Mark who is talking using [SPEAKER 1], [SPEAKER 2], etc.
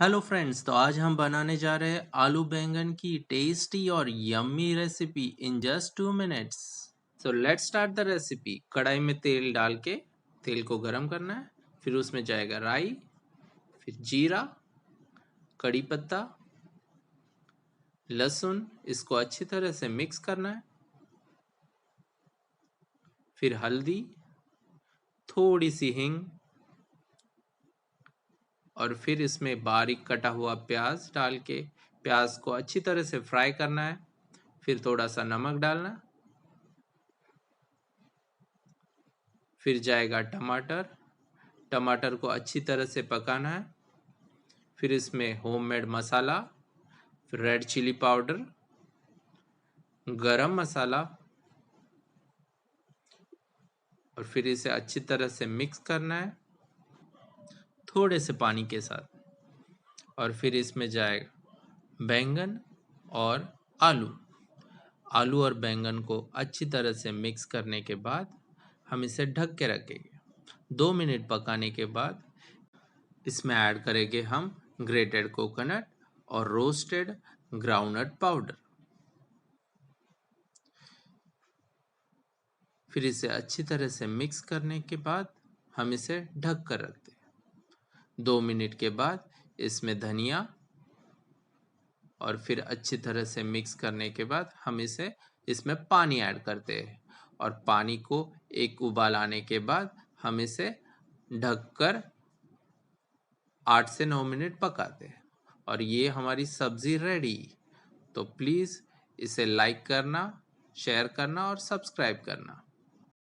[SPEAKER 1] Hello friends, तो आज हम बनाने जा रहे हैं आलू बैंगन की टेस्टी और yummy recipe in just 2 minutes. So let's start the recipe. कढ़ाई में तेल डाल के तेल को गरम करना है। फिर उसमें जाएगा राई, फिर जीरा, कड़ी पत्ता, लहसुन। इसको अच्छी तरह से मिक्स करना है। फिर हल्दी, थोड़ी सी हींग और फिर इसमें बारीक कटा हुआ प्याज डाल के प्याज को अच्छी तरह से फ्राई करना है। फिर थोड़ा सा नमक डालना। फिर जाएगा टमाटर। टमाटर को अच्छी तरह से पकाना है। फिर इसमें होममेड मसाला, फिर रेड चिली पाउडर, गरम मसाला और फिर इसे अच्छी तरह से मिक्स करना है थोड़े से पानी के साथ। और फिर इसमें जाएगा बैंगन और आलू। आलू और बैंगन को अच्छी तरह से मिक्स करने के बाद हम इसे ढक के रखेंगे। 2 मिनट पकाने के बाद इसमें ऐड करेंगे हम ग्रेटेड कोकोनट और रोस्टेड ग्राउंडनट पाउडर। फिर इसे अच्छी तरह से मिक्स करने के बाद हम इसे ढक कर रखते हैं। 2 मिनट के बाद इसमें धनिया और फिर अच्छी तरह से मिक्स करने के बाद हम इसमें पानी ऐड करते हैं। और पानी को एक उबाल आने के बाद हम इसे ढककर 8 से 9 मिनट पकाते हैं। और ये हमारी सब्जी रेडी। तो प्लीज़ इसे लाइक करना, शेयर करना और सब्सक्राइब करना।